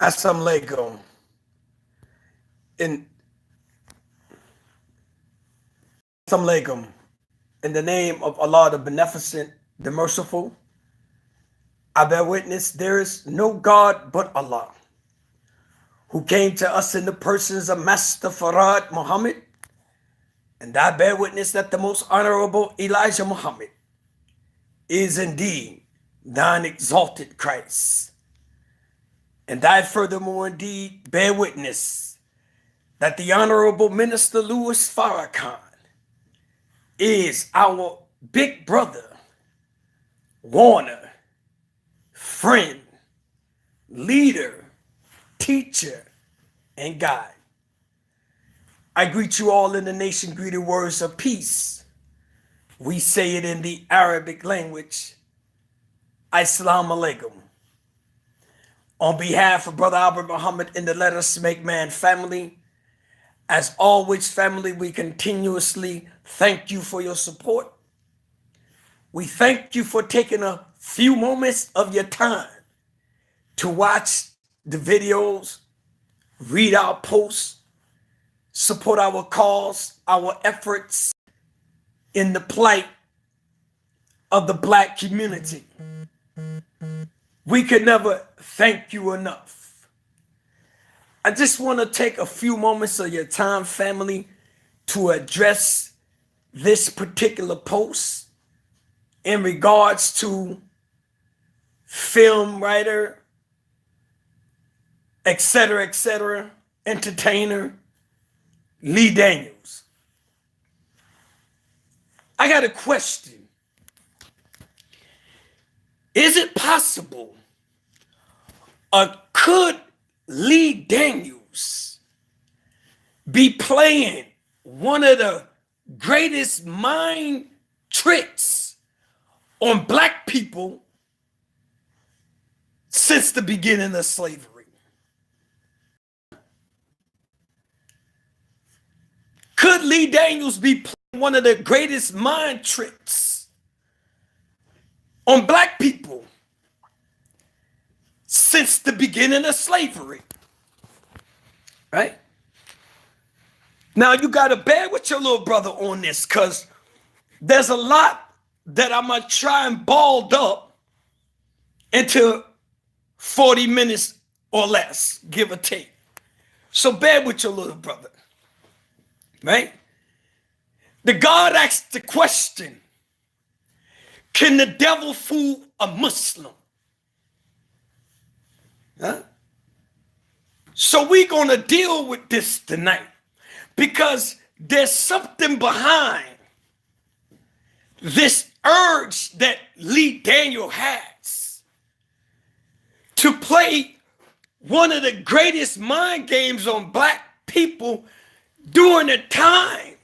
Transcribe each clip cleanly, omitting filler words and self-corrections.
Assalamu alaikum. In Assalamu alaikum. In the name of Allah, the Beneficent, the Merciful, I bear witness there is no God but Allah, who came to us in the persons of Master Farad Muhammad, and I bear witness that the most honorable Elijah Muhammad is indeed thine exalted Christ. And I furthermore indeed bear witness that the Honorable Minister Louis Farrakhan is our big brother, warner, friend, leader, teacher, and guide. I greet you all in the nation greeted words of peace. We say it in the Arabic language. Assalamu alaikum. On behalf of Brother Albert Muhammad and the Let Us Make Man family, as always, family, we continuously thank you for your support. We thank you for taking a few moments of your time to watch the videos, read our posts, support our cause, our efforts in the plight of the Black community. We could never thank you enough. I just want to take a few moments of your time, family, to address this particular post in regards to film writer, etc., entertainer, Lee Daniels. I got a question. Is it possible, or could Lee Daniels be playing one of the greatest mind tricks on Black people since the beginning of slavery? Could Lee Daniels be playing one of the greatest mind tricks on Black people since the beginning of slavery? Right? Now you got to bear with your little brother on this, because there's a lot that I'm going to try and balled up into 40 minutes or less, give or take. So bear with your little brother. Right? The God asked the question, can the devil fool a Muslim? Huh? So we're going to deal with this tonight, because there's something behind this urge that Lee Daniel has to play one of the greatest mind games on Black people during a time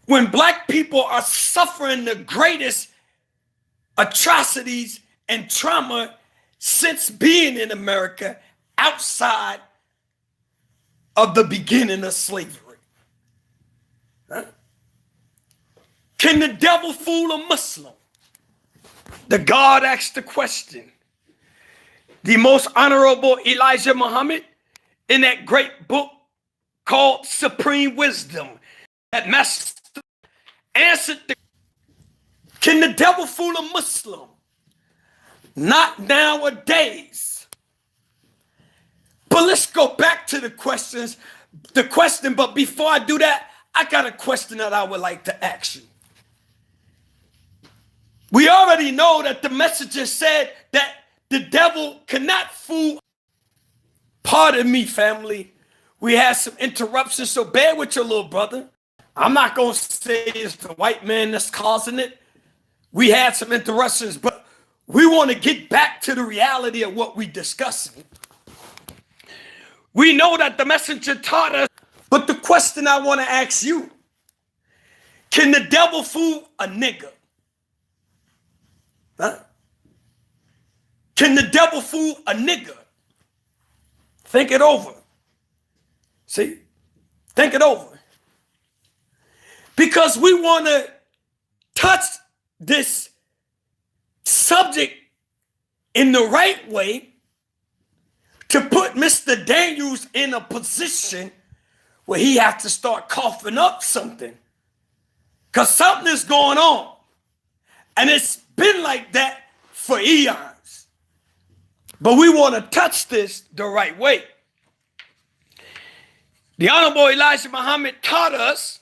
when Black people are suffering the greatest atrocities and trauma since being in America outside of the beginning of slavery. Huh? Can the devil fool a Muslim? The God asked the question. The most honorable Elijah Muhammad, in that great book called Supreme Wisdom, that master answered the, can the devil fool a Muslim? Not nowadays. But let's go back to the question, but before I do that, I got a question that I would like to ask you. We already know that the messenger said that the devil cannot fool. Pardon me, family. We had some interruptions, so bear with your little brother. I'm not going to say it's the white man that's causing it. We had some interruptions, but we want to get back to the reality of what we're discussing. We know that the messenger taught us, but the question I want to ask you, can the devil fool a nigger? Huh? Can the devil fool a nigger? Think it over. See? Think it over. Because we want to touch this subject in the right way to put Mr. Daniels in a position where he has to start coughing up something. Because something is going on. And it's been like that for eons. But we want to touch this the right way. The Honorable Elijah Muhammad taught us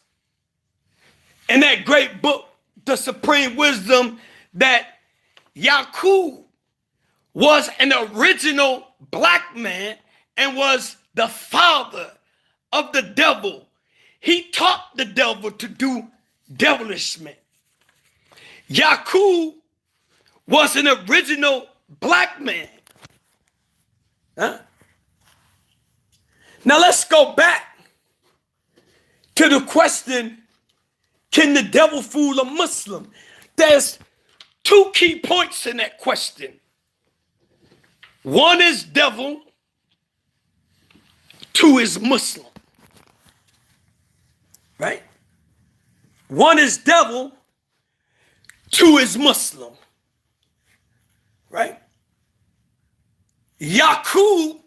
in that great book, The Supreme Wisdom, that Yaqub was an original black man and was the father of the devil. He taught the devil to do devilishment. Yaqub was an original black man. Huh? Now let's go back to the question, can the devil fool a Muslim? There's two key points in that question. One is devil, two is Muslim. Right? One is devil, two is Muslim. Right? Yaqub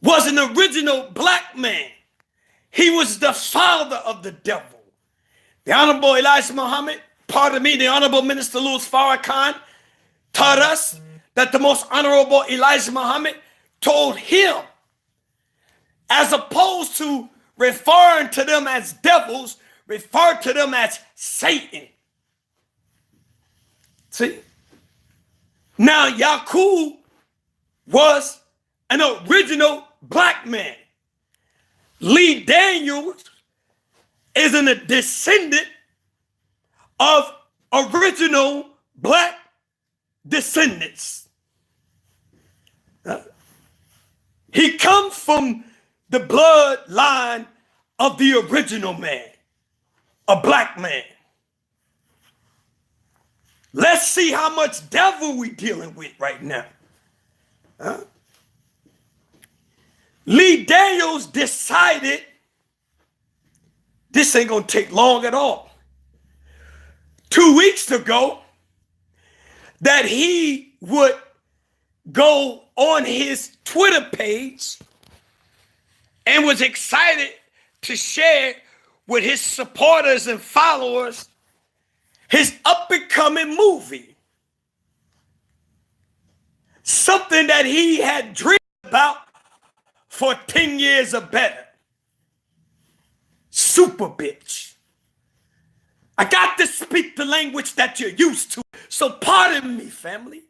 was an original black man. He was the father of the devil. The Honorable Elijah Muhammad, pardon me, the Honorable Minister Louis Farrakhan taught us that the Most Honorable Elijah Muhammad told him, as opposed to referring to them as devils, refer to them as Satan. See? Now, Yaqub was an original black man. Lee Daniels is a descendant of original black descendants. He comes from the bloodline of the original man, a black man. Let's see how much devil we dealing with right now. Lee Daniels decided this ain't gonna take long at all. 2 weeks ago, that he would go on his Twitter page and was excited to share with his supporters and followers his up-and-coming movie. Something that he had dreamed about for 10 years or better. Super bitch. I got to speak the language that you're used to, so pardon me, family.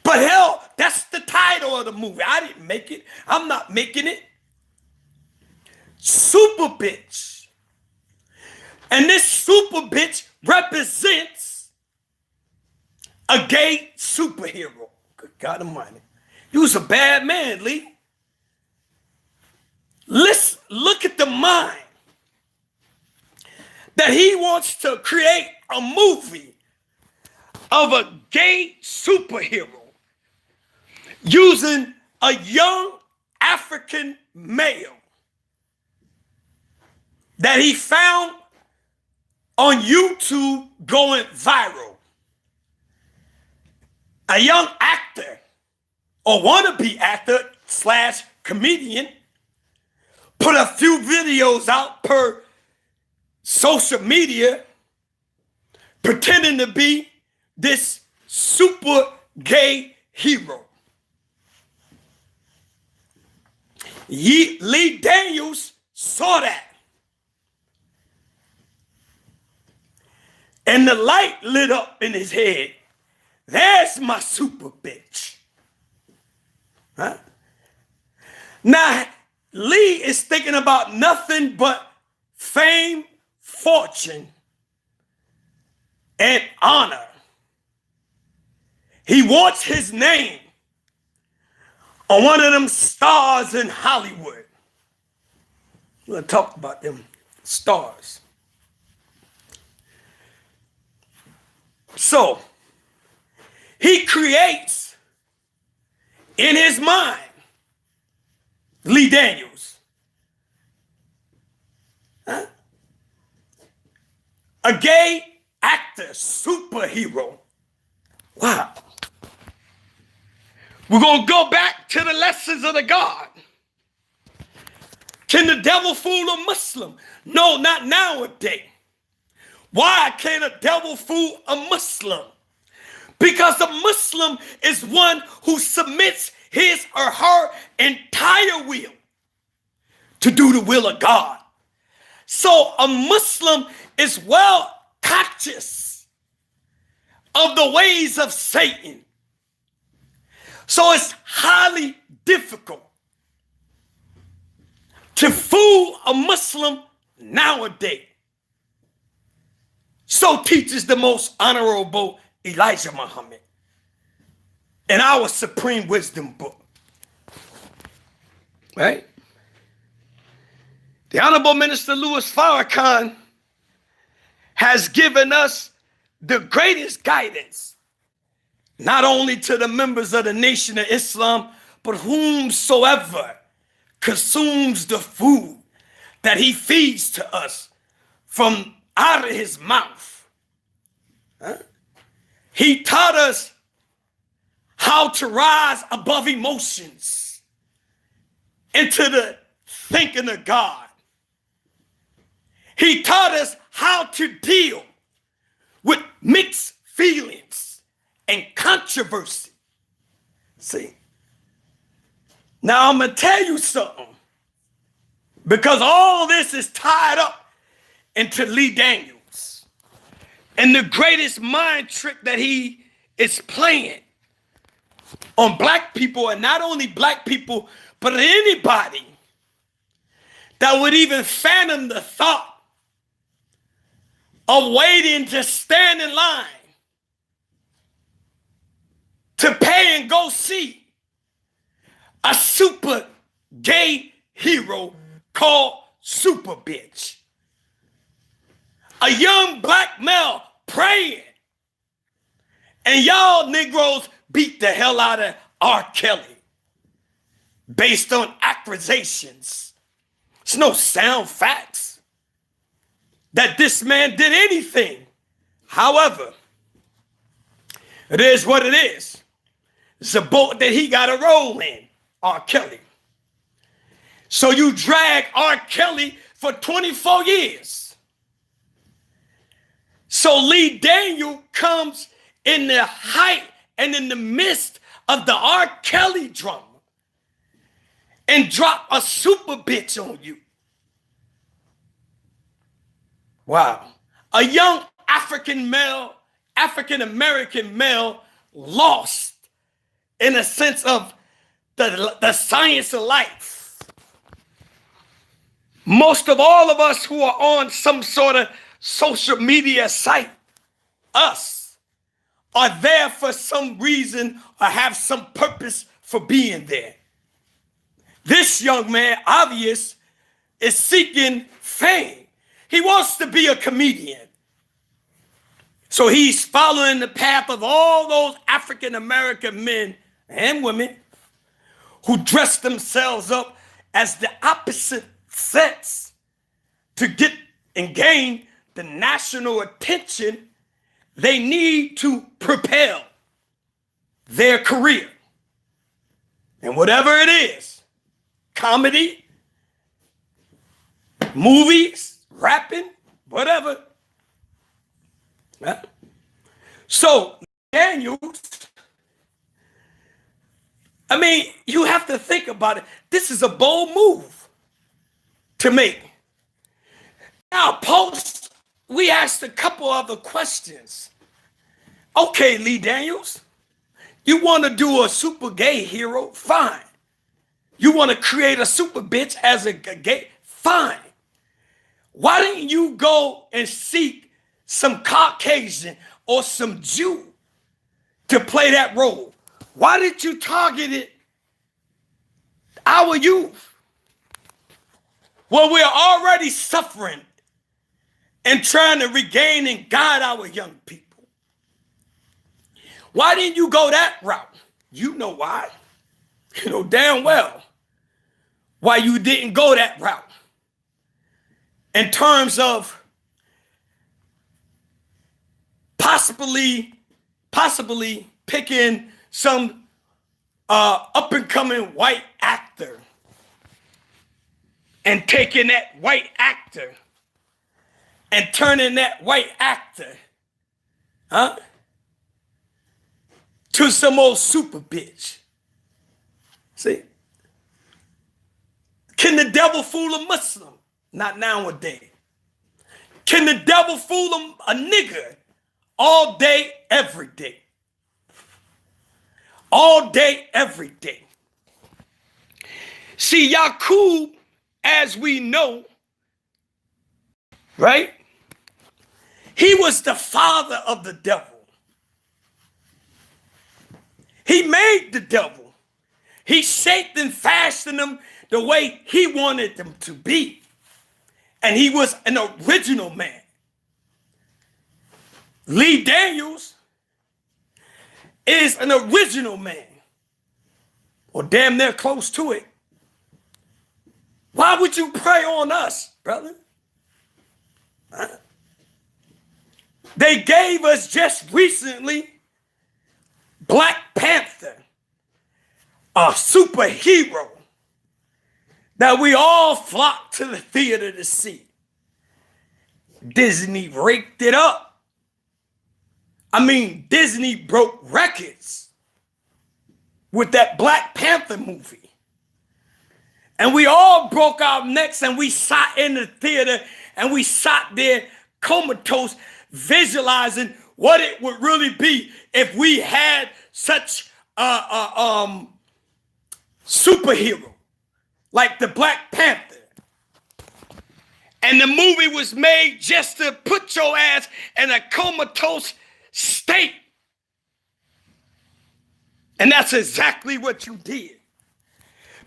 But hell, that's the title of the movie. I didn't make it. I'm not making it. Super bitch. And this super bitch represents a gay superhero. Good God Almighty. You was a bad man, Lee. Let's look at the mind that he wants to create a movie of a gay superhero using a young African male that he found on YouTube going viral. A young actor or wannabe actor / comedian put a few videos out per social media pretending to be this super gay hero. Lee Daniels saw that. And the light lit up in his head. There's my super bitch. Huh? Now, Lee is thinking about nothing but fame, fortune, and honor. He wants his name on one of them stars in Hollywood. We're going to talk about them stars. So, he creates in his mind, Lee Daniels, a gay actor, superhero. Wow. We're going to go back back to the lessons of the God. Can the devil fool a Muslim? No, not nowadays. Why can't a devil fool a Muslim? Because a Muslim is one who submits his or her entire will to do the will of God. So a Muslim is well conscious of the ways of Satan. So it's highly difficult to fool a Muslim nowadays. So teaches the most honorable Elijah Muhammad in our Supreme Wisdom book. Right? The Honorable Minister Louis Farrakhan has given us the greatest guidance, not only to the members of the Nation of Islam, but whomsoever consumes the food that he feeds to us from out of his mouth. Huh? He taught us how to rise above emotions into the thinking of God. He taught us how to deal with mixed feelings and controversy. See? Now I'm going to tell you something, because all this is tied up into Lee Daniels and the greatest mind trick that he is playing on black people, and not only black people, but anybody that would even fathom the thought of waiting to stand in line to pay and go see a super gay hero called Super Bitch. A young black male praying. And y'all Negroes beat the hell out of R. Kelly based on accusations. It's no sound facts that this man did anything. However, it is what it is. It's a boat that he got to roll in, R. Kelly. So you drag R. Kelly for 24 years. So Lee Daniel comes in the height and in the midst of the R. Kelly drama and drop a super bitch on you. Wow. A young African American male lost in a sense of the science of life. Most of all of us who are on some sort of social media site, us, are there for some reason or have some purpose for being there. This young man, obvious, is seeking fame. He wants to be a comedian. So he's following the path of all those African American men and women who dress themselves up as the opposite sex to get and gain the national attention they need to propel their career. And whatever it is, comedy, movies, rapping, whatever. Yeah. So Daniels, I mean, you have to think about it. This is a bold move to make. Now, post, we asked a couple other questions. Okay, Lee Daniels, you want to do a super gay hero? Fine. You want to create a super bitch as a gay? Fine. Why didn't you go and seek some Caucasian or some Jew to play that role? Why did you target it our youth? Well, we're already suffering and trying to regain and guide our young people. Why didn't you go that route? You know why. You know damn well why you didn't go that route. In terms of possibly picking some up and coming white actor and taking that white actor and turning that white actor, to some old super bitch. See? Can the devil fool a Muslim? Not nowadays. Can the devil fool a nigger? All day, every day. All day, every day. See, Yaqub, as we know, right? He was the father of the devil. He made the devil. He shaped and fashioned them the way he wanted them to be. And he was an original man. Lee Daniels is an original man, or damn near close to it. Why would you prey on us, brother? They gave us just recently Black Panther, a superhero that we all flocked to the theater to see. Disney raked it up. I mean, Disney broke records with that Black Panther movie. And we all broke our necks and we sat in the theater and we sat there comatose, visualizing what it would really be if we had such a superhero like the Black Panther. And the movie was made just to put your ass in a comatose state. And that's exactly what you did.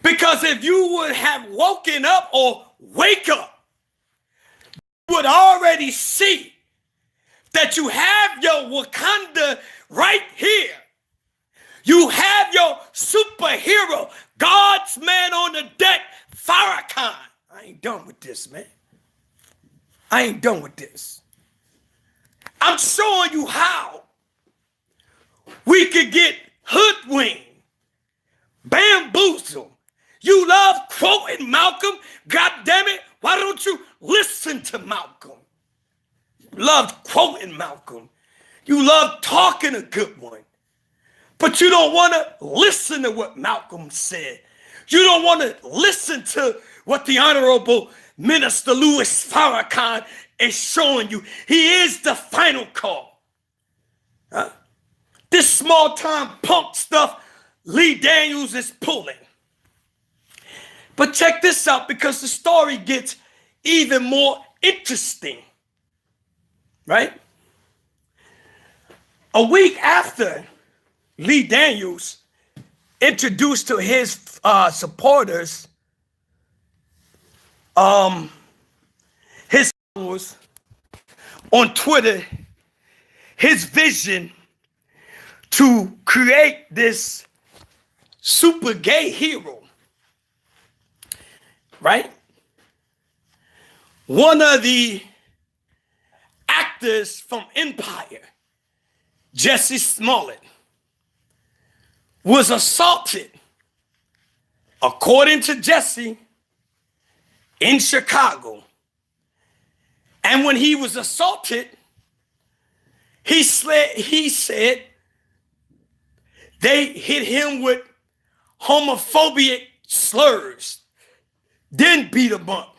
Because if you would have woken up or wake up, you would already see that you have your Wakanda right here. You have your superhero, God's man on the deck, Farrakhan. I ain't done with this, man. I ain't done with this. I'm showing you how we could get hoodwinked, bamboozled. You love quoting Malcolm. God damn it. Why don't you listen to Malcolm? You love quoting Malcolm. You love talking a good one. But you don't want to listen to what Malcolm said. You don't want to listen to what the Honorable Minister Louis Farrakhan is showing you. He is the final call. This small-time punk stuff Lee Daniels is pulling. But check this out, because the story gets even more interesting, right? A week after Lee Daniels introduced to his supporters, his followers on Twitter, his vision to create this super gay hero, right? One of the actors from Empire, Jesse Smollett, was assaulted, according to Jesse, in Chicago. And when he was assaulted, he said they hit him with homophobic slurs, then beat him up.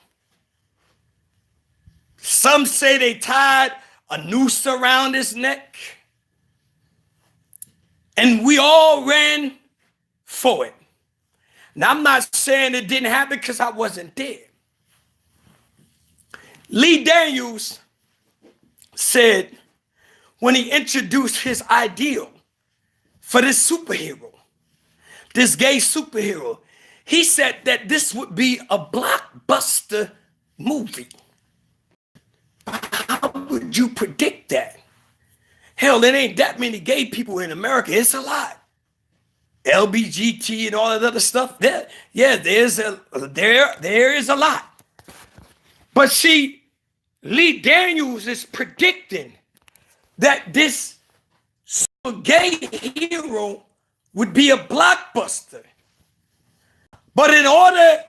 Some say they tied a noose around his neck. And we all ran for it. Now, I'm not saying it didn't happen because I wasn't there. Lee Daniels said when he introduced his ideal for this superhero, this gay superhero, he said that this would be a blockbuster movie. How would you predict that? Hell, there ain't that many gay people in America. It's a lot. LBGT and all that other stuff. There is a lot. But see, Lee Daniels is predicting that this gay hero would be a blockbuster. But in order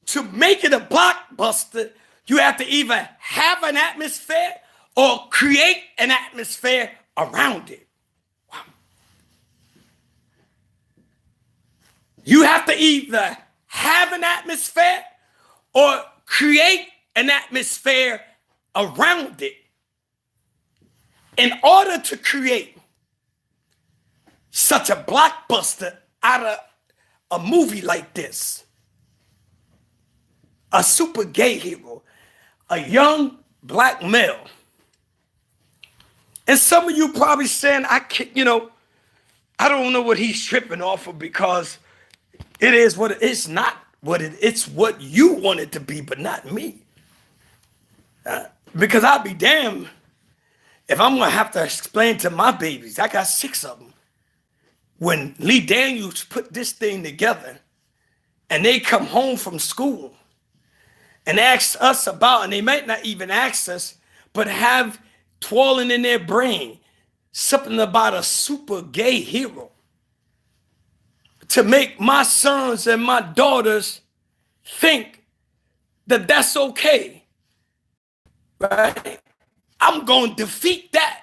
to make it a blockbuster, you have to either have an atmosphere or create an atmosphere around it. Wow. You have to either have an atmosphere or create an atmosphere around it. In order to create such a blockbuster out of a movie like this, a super gay hero, a young black male. And some of you probably saying, I don't know what he's tripping off of, because it is what it's not what it's what you want it to be, but not me. Because I'll be damned if I'm gonna have to explain to my babies, I got 6 of them, when Lee Daniels put this thing together and they come home from school and ask us about, and they might not even ask us, but have twirling in their brain something about a super gay hero to make my sons and my daughters think that that's okay, right? I'm going to defeat that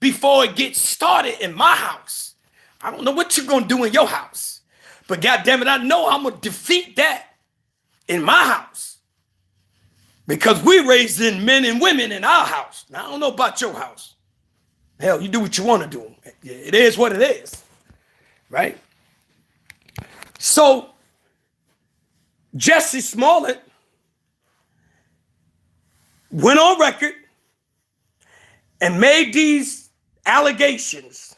before it gets started in my house. I don't know what you're going to do in your house, but goddamn it, I know I'm going to defeat that in my house, because we're raising men and women in our house. Now, I don't know about your house. Hell, you do what you want to do. It is what it is, right? So, Jussie Smollett went on record and made these allegations.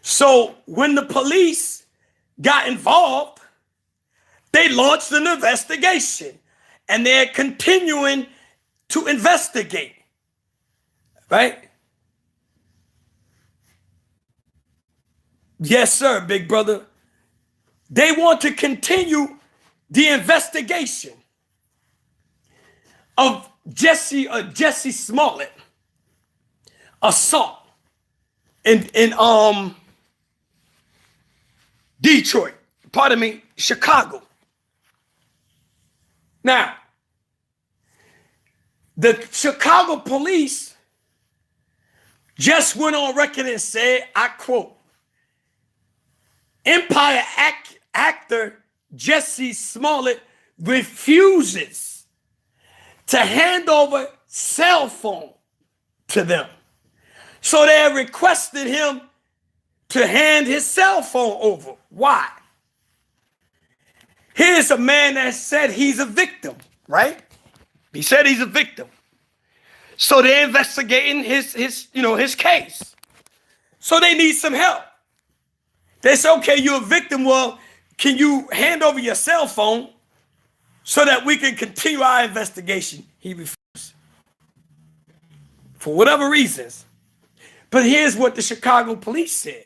So when the police got involved, they launched an investigation, and they're continuing to investigate, right? Yes, sir, big brother. They want to continue the investigation of Jussie Smollett assault in Detroit, Chicago. Now, the Chicago police just went on record and said, I quote, Empire actor Jussie Smollett refuses to hand over cell phone to them. So they have requested him to hand his cell phone over. Why? Here's a man that said he's a victim, right? He said he's a victim. So they're investigating his case. So they need some help. They say, okay, you're a victim. Well, can you hand over your cell phone so that we can continue our investigation? He refused. For whatever reasons. But here's what the Chicago police said.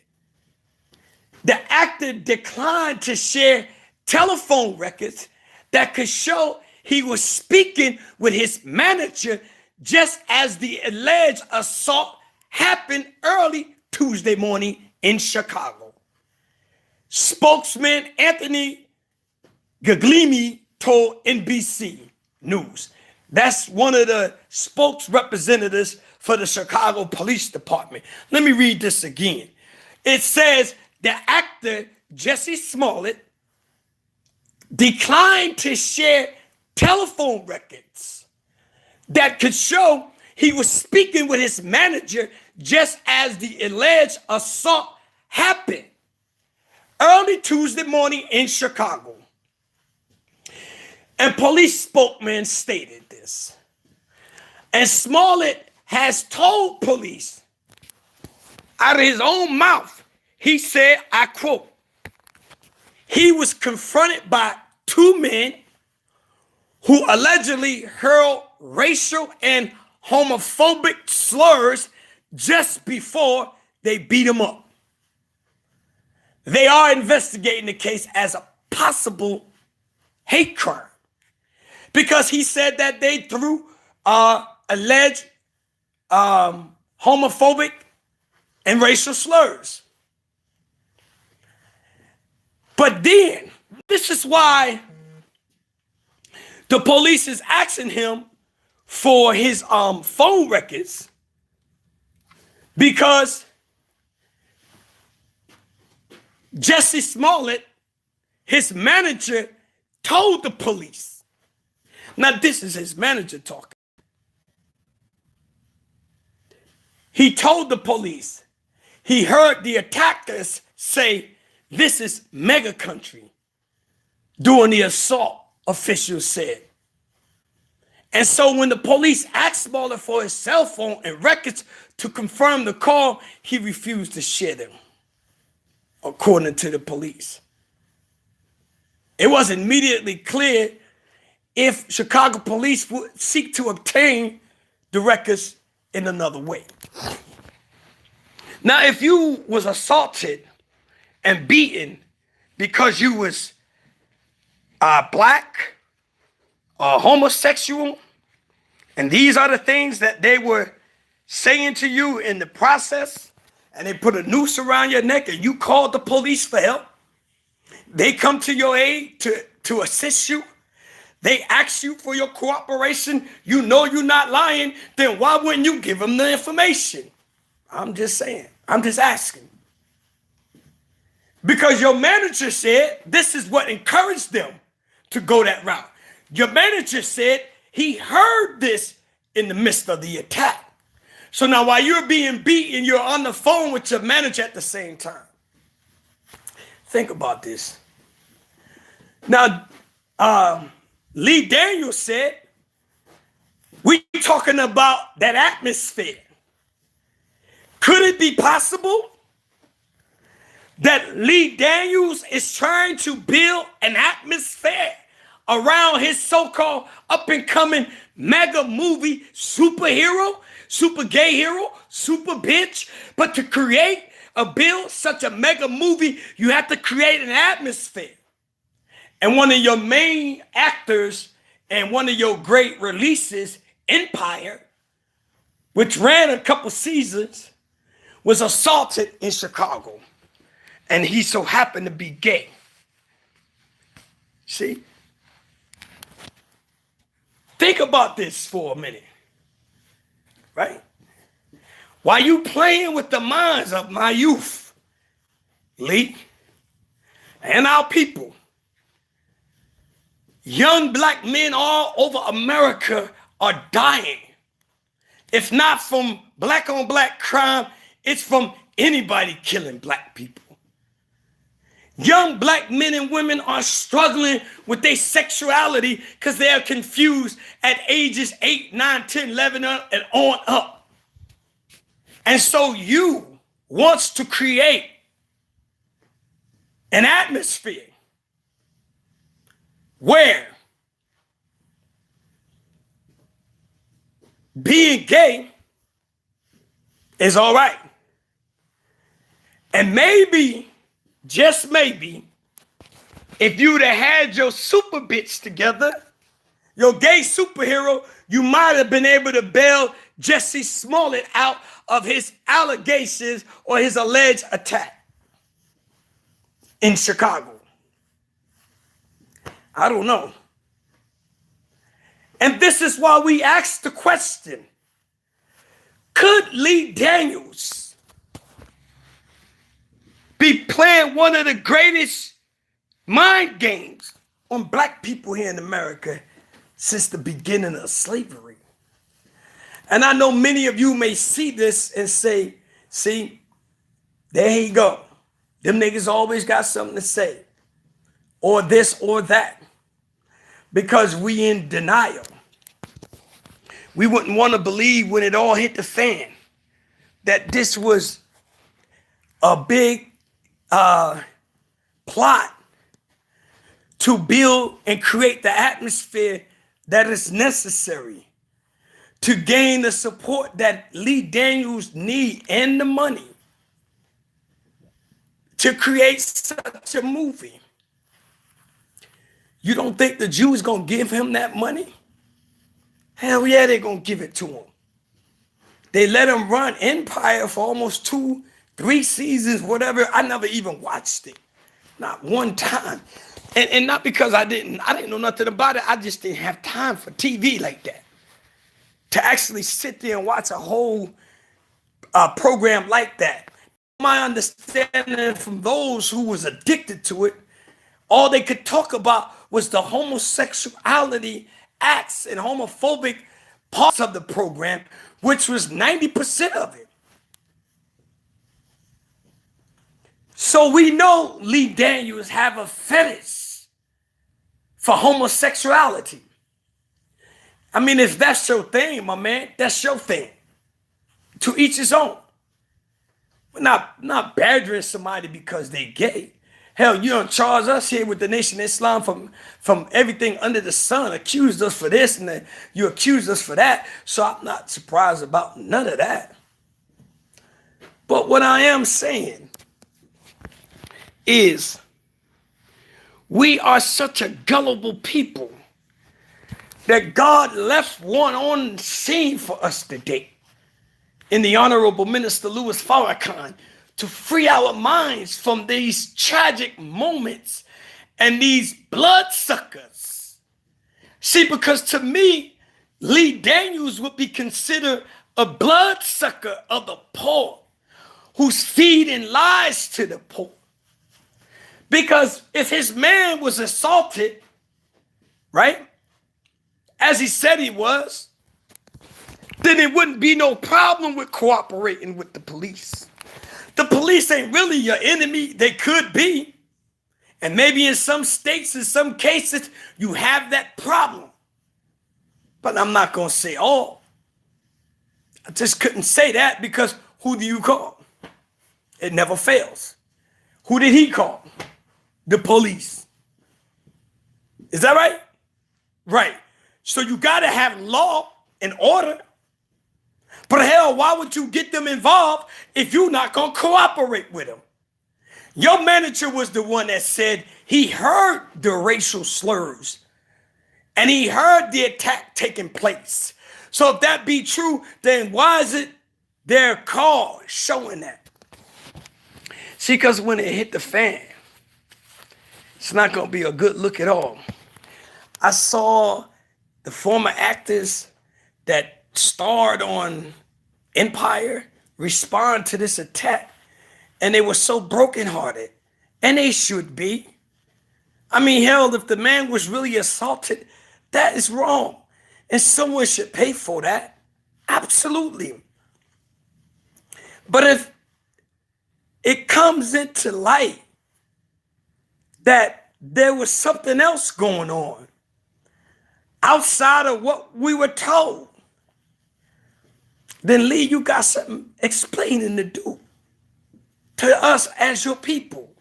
The actor declined to share telephone records that could show he was speaking with his manager just as the alleged assault happened early Tuesday morning in Chicago. Spokesman Anthony Gaglimi told NBC News. That's one of the spokes representatives for the Chicago Police Department. Let me read this again. It says the actor Jussie Smollett declined to share telephone records that could show he was speaking with his manager just as the alleged assault happened early Tuesday morning in Chicago. And police spokesman stated this. And Smollett has told police out of his own mouth, he said, I quote, he was confronted by 2 men who allegedly hurled racial and homophobic slurs just before they beat him up. They are investigating the case as a possible hate crime because he said that they threw alleged homophobic and racial slurs. But then, this is why the police is asking him for his phone records, because Jesse Smollett, his manager, told the police. Now, this is his manager talking. He told the police he heard the attackers say, "This is mega country," during the assault, officials said. And so when the police asked Smollett for his cell phone and records to confirm the call, he refused to share them, according to the police. It was immediately clear if Chicago police would seek to obtain the records in another way. Now, if you was assaulted and beaten because you was black or homosexual, and these are the things that they were saying to you in the process, and they put a noose around your neck and you called the police for help, they come to your aid to assist you, they ask you for your cooperation, you know you're not lying, then why wouldn't you give them the information? I'm just saying. I'm just asking. Because your manager said this is what encouraged them to go that route. Your manager said he heard this in the midst of the attack. So now while you're being beaten, you're on the phone with your manager at the same time. Think about this. Now, Lee Daniels said, we talking about that atmosphere. Could it be possible that Lee Daniels is trying to build an atmosphere around his so-called up-and-coming mega movie superhero, super gay hero, super bitch? But to build such a mega movie, you have to create an atmosphere. And one of your main actors and one of your great releases, Empire, which ran a couple seasons, was assaulted in Chicago. And he so happened to be gay. See? Think about this for a minute. Right? While you playing with the minds of my youth, Lee, and our people, young black men all over America are dying. If not from black on black crime, it's from anybody killing black people. Young black men and women are struggling with their sexuality because they are confused at ages 8, 9, 10, 11, and on up. And so you wants to create an atmosphere where being gay is all right. And maybe, just maybe, if you'd have had your super bitch together, your gay superhero, you might have been able to bail Jesse Smollett out of his allegations or his alleged attack in Chicago. I don't know. And this is why we asked the question, could Lee Daniels be playing one of the greatest mind games on black people here in America since the beginning of slavery? And I know many of you may see this and say, see, there you go. Them niggas always got something to say, or this or that, because we in denial. We wouldn't want to believe when it all hit the fan that this was a big plot to build and create the atmosphere that is necessary to gain the support that Lee Daniels need and the money to create such a movie. You don't think the Jews gonna give him that money? Hell yeah, they're gonna give it to him. They let him run Empire for almost 2-3 seasons, whatever. I never even watched it. Not one time. And not because I didn't know nothing about it. I just didn't have time for TV like that. To actually sit there and watch a whole program like that. My understanding from those who was addicted to it, all they could talk about was the homosexuality acts and homophobic parts of the program, which was 90% of it. So we know Lee Daniels have a fetish for homosexuality. I mean, if that's your thing, my man, that's your thing. To each his own. We're not badgering somebody because they gay. Hell, you don't charge us here with the Nation of Islam from everything under the sun. Accused us for this and then you accused us for that. So I'm not surprised about none of that. But what I am saying is we are such a gullible people that God left one on scene for us today in the Honorable Minister Louis Farrakhan to free our minds from these tragic moments and these bloodsuckers. See, because to me, Lee Daniels would be considered a bloodsucker of the poor who's feeding lies to the poor. Because if his man was assaulted, right, as he said he was, then it wouldn't be no problem with cooperating with the police. The police ain't really your enemy. They could be. And maybe in some states, in some cases, you have that problem. But I'm not going to say all. I just couldn't say that because who do you call? It never fails. Who did he call? The police. Is that right? Right. So you got to have law and order. But hell, why would you get them involved if you're not going to cooperate with them? Your manager was the one that said he heard the racial slurs and he heard the attack taking place. So if that be true, then why is it their call showing that? See, because when it hit the fan, it's not going to be a good look at all. I saw the former actors that starred on Empire respond to this attack, and they were so brokenhearted, and they should be. I mean, hell, if the man was really assaulted, that is wrong, and someone should pay for that. Absolutely. But if it comes into light that there was something else going on outside of what we were told, then Lee, you got something explaining to do to us as your people.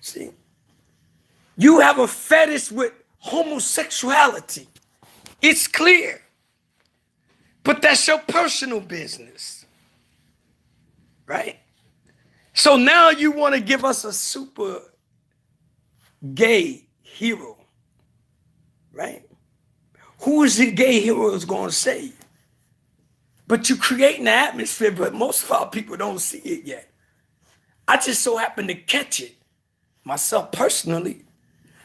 See, you have a fetish with homosexuality. It's clear. But that's your personal business. Right? So now you want to give us a super gay hero. Right? Who is the gay hero is going to save? But you're creating the atmosphere, but most of our people don't see it yet. I just so happened to catch it myself personally.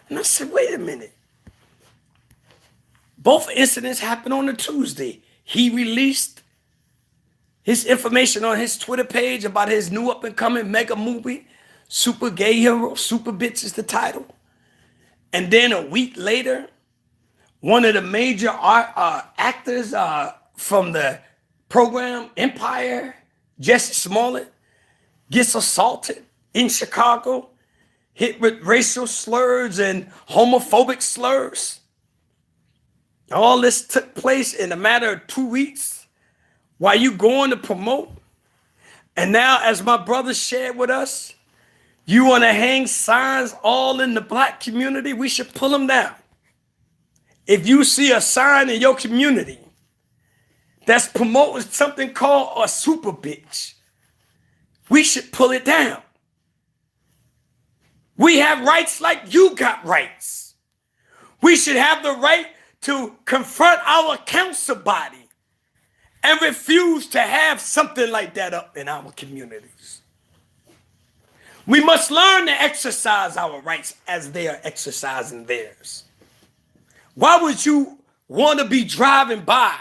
And I said, wait a minute. Both incidents happened on a Tuesday. He released his information on his Twitter page about his new up-and-coming mega movie, Super Gay Hero, Super Bitch is the title. And then a week later, one of the major actors from the program Empire, Jesse Smollett, gets assaulted in Chicago, hit with racial slurs and homophobic slurs. All this took place in a matter of 2 weeks while you going to promote. And now, as my brother shared with us, you want to hang signs all in the black community. We should pull them down. If you see a sign in your community that's promoting something called a super bitch, we should pull it down. We have rights like you got rights. We should have the right to confront our council body and refuse to have something like that up in our communities. We must learn to exercise our rights as they are exercising theirs. Why would you want to be driving by?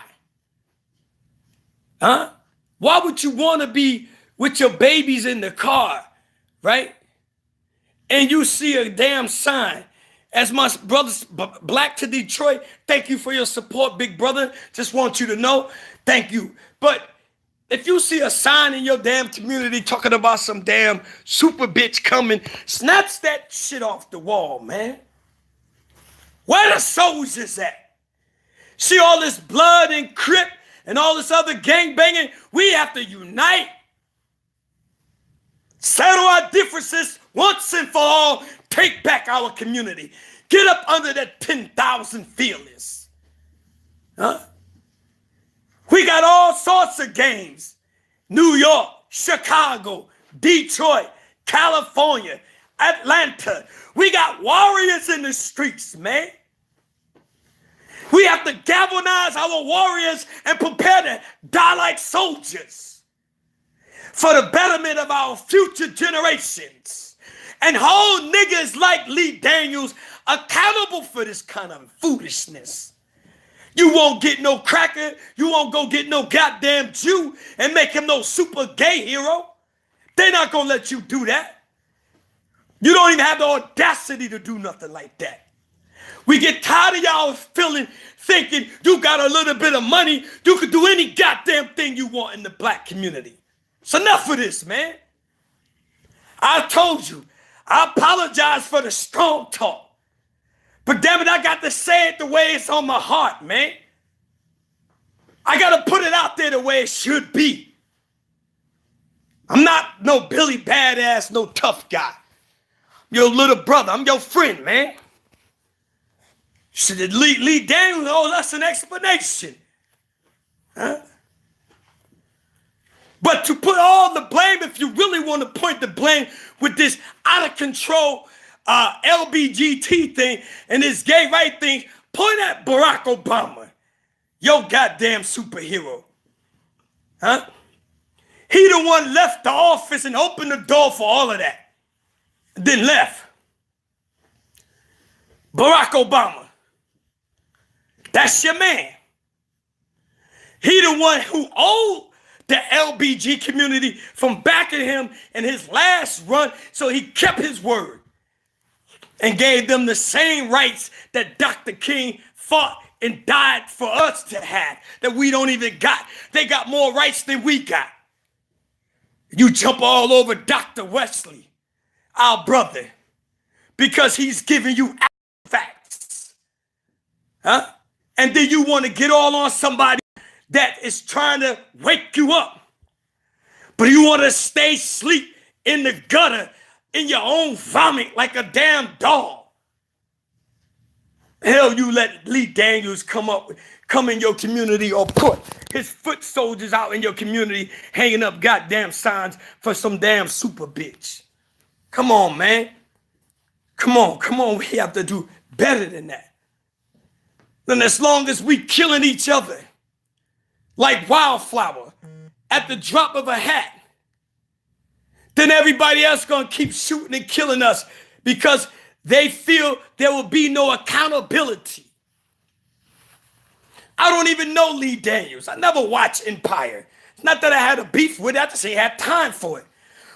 Huh? Why would you want to be with your babies in the car, right? And you see a damn sign. As my brothers, Black to Detroit, thank you for your support, big brother. Just want you to know, thank you. But if you see a sign in your damn community talking about some damn super bitch coming, snatch that shit off the wall, man. Where the soldiers at? See all this blood and Crip and all this other gang banging? We have to unite. Settle our differences once and for all. Take back our community. Get up under that 10,000 feelers. Huh? We got all sorts of games. New York, Chicago, Detroit, California, Atlanta. We got warriors in the streets, man. We have to galvanize our warriors and prepare to die like soldiers for the betterment of our future generations. And hold niggas like Lee Daniels accountable for this kind of foolishness. You won't get no cracker. You won't go get no goddamn Jew and make him no super gay hero. They're not going to let you do that. You don't even have the audacity to do nothing like that. We get tired of y'all thinking you got a little bit of money, you could do any goddamn thing you want in the black community. It's enough of this, man. I told you, I apologize for the strong talk. But damn it, I got to say it the way it's on my heart, man. I got to put it out there the way it should be. I'm not no Billy Badass, no tough guy. I'm your little brother. I'm your friend, man. Should Lee Daniels owe us an explanation? Huh? But to put all the blame, if you really want to point the blame with this out of control LBGT thing and this gay right thing, point at Barack Obama, your goddamn superhero. Huh? He the one left the office and opened the door for all of that. Then left. Barack Obama. That's your man. He the one who owed the LBG community from backing him in his last run, so he kept his word and gave them the same rights that Dr. King fought and died for us to have, that we don't even got. They got more rights than we got. You jump all over Dr. Wesley, our brother, because he's giving you facts. Huh? And then you want to get all on somebody that is trying to wake you up. But you want to stay asleep in the gutter in your own vomit like a damn dog. Hell, you let Lee Daniels come in your community or put his foot soldiers out in your community hanging up goddamn signs for some damn super bitch. Come on, man. Come on. We have to do better than that. And as long as we killing each other like wildflower at the drop of a hat, then everybody else gonna keep shooting and killing us because they feel there will be no accountability. I don't even know Lee Daniels. I never watched Empire. It's not that I had a beef with it, I just ain't had time for it.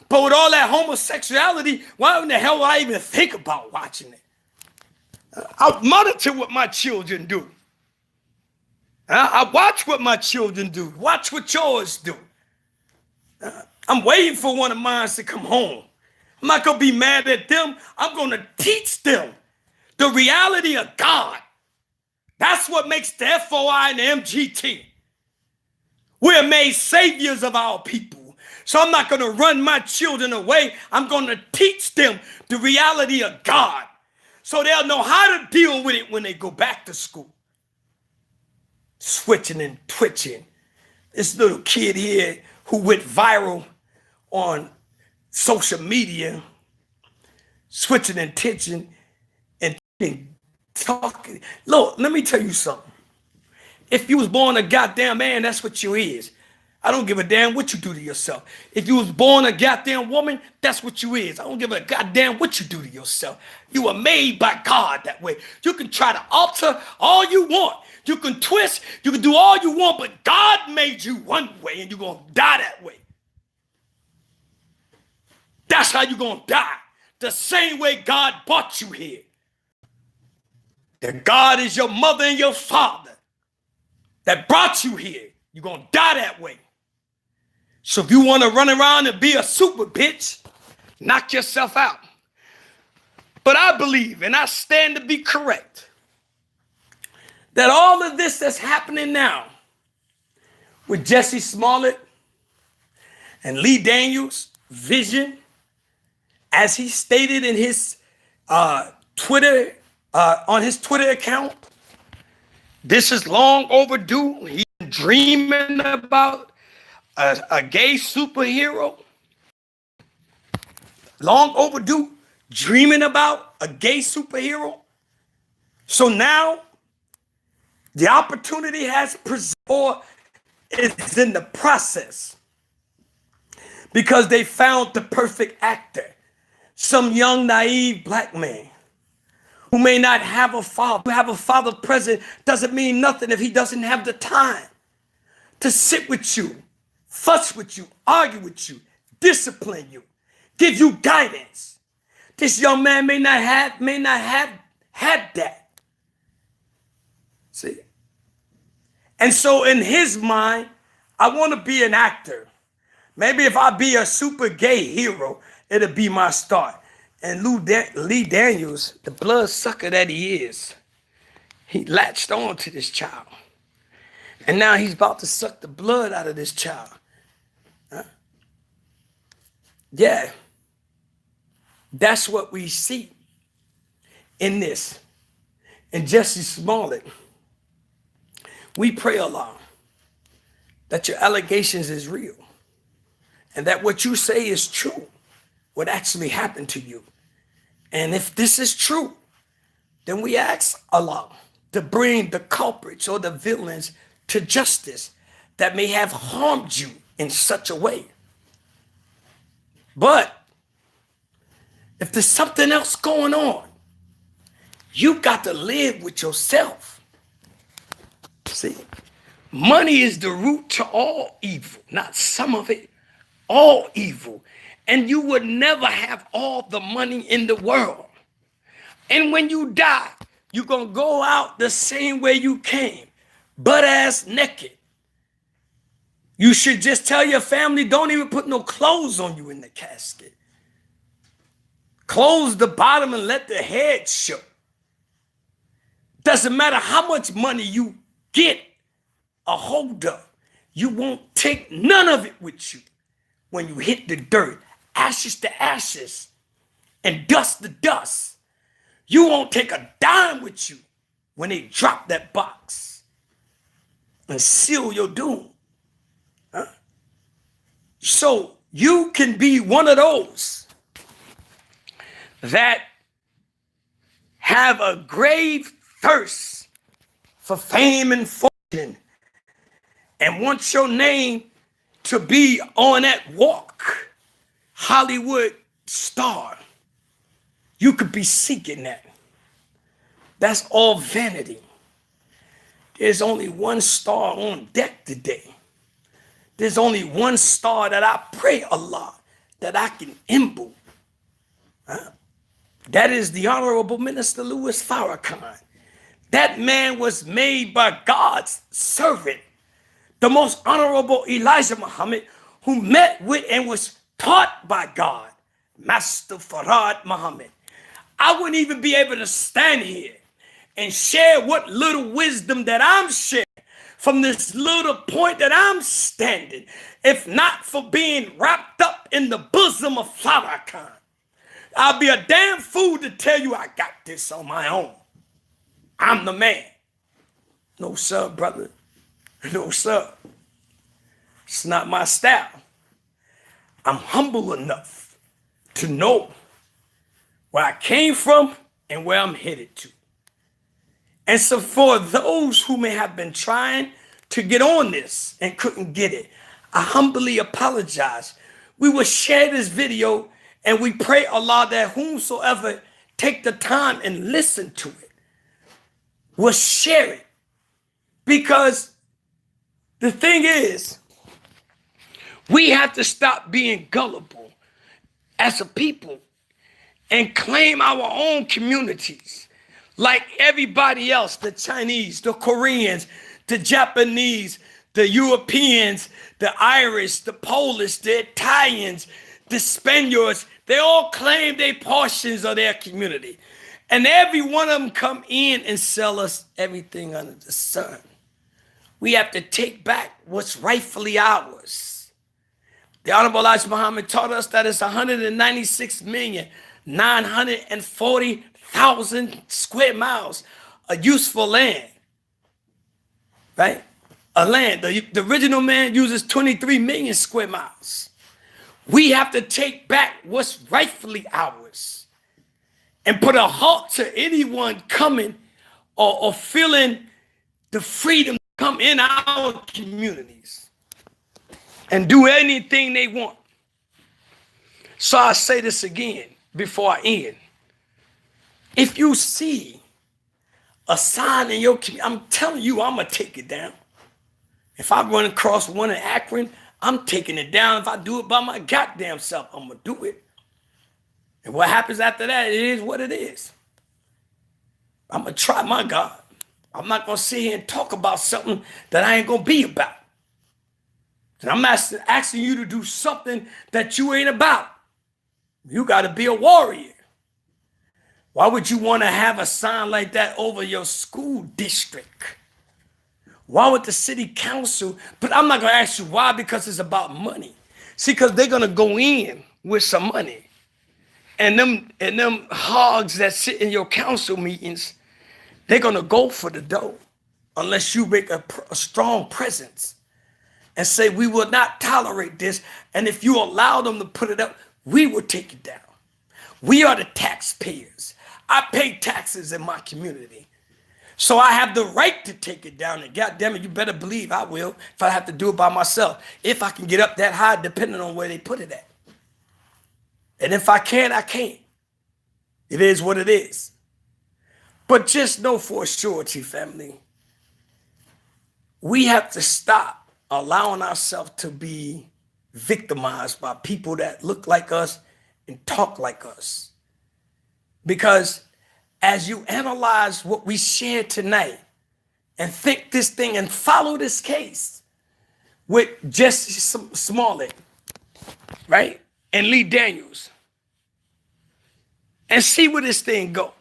But with all that homosexuality, why in the hell would I even think about watching it? I monitor what my children do. I watch what my children do. Watch what yours do. I'm waiting for one of mine to come home. I'm not going to be mad at them. I'm going to teach them the reality of God. That's what makes the FOI and the MGT. We're made saviors of our people. So I'm not going to run my children away. I'm going to teach them the reality of God so they'll know how to deal with it when they go back to school. Switching and twitching. This little kid here who went viral on social media, switching and twitching and talking. Look, let me tell you something. If you was born a goddamn man, that's what you is. I don't give a damn what you do to yourself. If you was born a goddamn woman, that's what you is. I don't give a goddamn what you do to yourself. You were made by God that way. You can try to alter all you want. You can twist. You can do all you want, but God made you one way and you're going to die that way. That's how you're going to die. The same way God brought you here. That God is your mother and your father that brought you here. You're going to die that way. So if you want to run around and be a super bitch, knock yourself out. But I believe, and I stand to be correct, that all of this that's happening now with Jesse Smollett and Lee Daniels' vision, as he stated in his Twitter, on his Twitter account, this is long overdue. He's dreaming about a gay superhero. Long overdue, dreaming about a gay superhero. So now the opportunity has presented, or is in the process, because they found the perfect actor. Some young, naive black man who may not have a father. To have a father present doesn't mean nothing if he doesn't have the time to sit with you, fuss with you, argue with you, discipline you, give you guidance. This young man may not have had that. See? And so in his mind, I want to be an actor. Maybe if I be a super gay hero, it'll be my start. And Lee Daniels, the blood sucker that he is, he latched on to this child. And now he's about to suck the blood out of this child. Huh? Yeah. That's what we see in this. And Jesse Smollett, we pray Allah that your allegations is real and that what you say is true, what actually happened to you. And if this is true, then we ask Allah to bring the culprits or the villains to justice that may have harmed you in such a way. But if there's something else going on, you got to live with yourself. See, money is the root to all evil, not some of it, all evil. And you would never have all the money in the world. And when you die, you're going to go out the same way you came, butt-ass naked. You should just tell your family, don't even put no clothes on you in the casket. Close the bottom and let the head show. Doesn't matter how much money you get a hold of, you won't take none of it with you when you hit the dirt. Ashes to ashes and dust to dust. You won't take a dime with you when they drop that box and seal your doom. Huh? So you can be one of those that have a grave thirst for fame and fortune and want your name to be on that walk Hollywood star. You could be seeking that. That's all vanity. There's only one star on deck today. There's only one star that I pray Allah that I can imbu. Huh? That is the Honorable Minister Louis Farrakhan. That man was made by God's servant, the most honorable Elijah Muhammad, who met with and was taught by God, Master Farad Muhammad. I wouldn't even be able to stand here and share what little wisdom that I'm sharing from this little point that I'm standing, if not for being wrapped up in the bosom of Farrakhan. I'll be a damn fool to tell you I got this on my own. I'm the man. No, sir, brother. No, sir. It's not my style. I'm humble enough to know where I came from and where I'm headed to. And so for those who may have been trying to get on this and couldn't get it, I humbly apologize. We will share this video and we pray Allah that whomsoever take the time and listen to it will share it. Because the thing is, we have to stop being gullible as a people and claim our own communities like everybody else, the Chinese, the Koreans, the Japanese, the Europeans, the Irish, the Polish, the Italians, the Spaniards. They all claim their portions of their community. And every one of them come in and sell us everything under the sun. We have to take back what's rightfully ours. The Honorable Elijah Muhammad taught us that it's 196,940,000 square miles of useful land, right? A land, the original man uses 23 million square miles. We have to take back what's rightfully ours and put a halt to anyone coming or feeling the freedom to come in our communities and do anything they want. So I say this again before I end. If you see a sign in your community, I'm telling you, I'm going to take it down. If I run across one in Akron, I'm taking it down. If I do it by my goddamn self, I'm going to do it. And what happens after that, it is what it is. I'm going to try my God. I'm not going to sit here and talk about something that I ain't going to be about. And I'm asking you to do something that you ain't about. You got to be a warrior. Why would you want to have a sign like that over your school district? Why would the city council? But I'm not going to ask you why, because it's about money. See, because they're going to go in with some money. And them hogs that sit in your council meetings, they're going to go for the dough unless you make a strong presence and say, we will not tolerate this. And if you allow them to put it up, we will take it down. We are the taxpayers. I pay taxes in my community. So I have the right to take it down. And goddamn it, you better believe I will if I have to do it by myself. If I can get up that high, depending on where they put it at. And if I can't, I can't. It is what it is. But just know for a surety, family, we have to stop allowing ourselves to be victimized by people that look like us and talk like us. Because as you analyze what we shared tonight and think this thing and follow this case with Jesse Smollett, right? And Lee Daniels, and see where this thing go.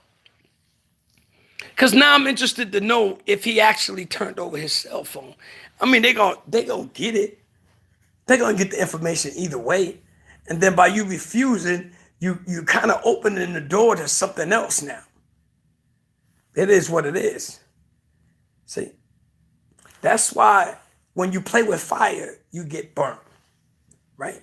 Because now I'm interested to know if he actually turned over his cell phone. I mean, they gonna get it. They're gonna get the information either way. And then by you refusing, you kind of opening the door to something else now. It is what it is. See, that's why when you play with fire, you get burnt, right?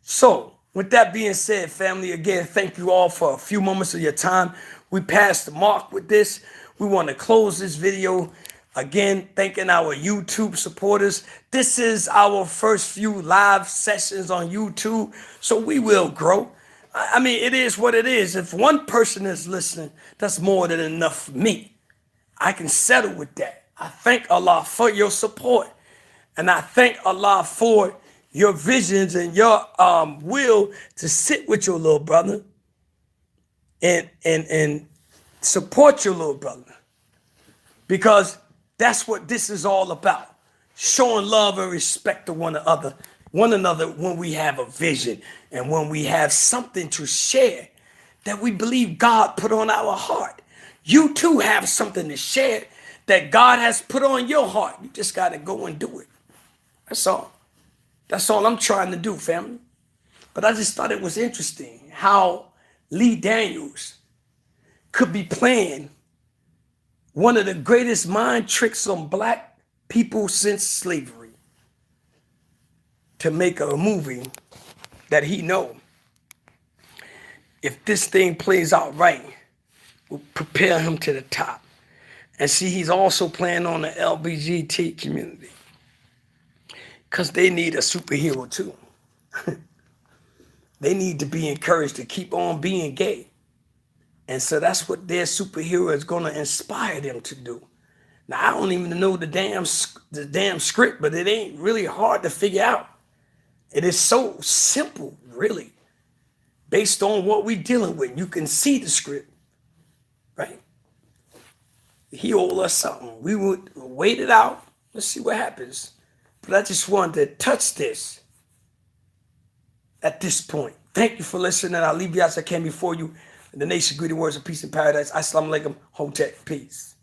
So with that being said, family, again, thank you all for a few moments of your time. We passed the mark with this. We want to close this video. Again, thanking our YouTube supporters. This is our first few live sessions on YouTube, so we will grow. I mean, it is what it is. If one person is listening, that's more than enough for me. I can settle with that. I thank Allah for your support. And I thank Allah for your visions and your will to sit with your little brother and support your little brother. Because that's what this is all about. Showing love and respect to one another when we have a vision and when we have something to share that we believe God put on our heart. You too have something to share that God has put on your heart. You just got to go and do it. That's all. That's all I'm trying to do, family. But I just thought it was interesting how Lee Daniels could be playing one of the greatest mind tricks on black people since slavery to make a movie that he know, if this thing plays out right, will prepare him to the top. And see, he's also playing on the LGBT community. Because they need a superhero too. They need to be encouraged to keep on being gay. And so that's what their superhero is going to inspire them to do. Now, I don't even know the damn script, but it ain't really hard to figure out. It is so simple, really, based on what we're dealing with. You can see the script, right? He owed us something. We would wait it out. Let's see what happens. But I just wanted to touch this at this point. Thank you for listening. I'll leave you as I came before you. In the nation, greeting words of peace and paradise. Assalamu alaikum. Hotep. Peace.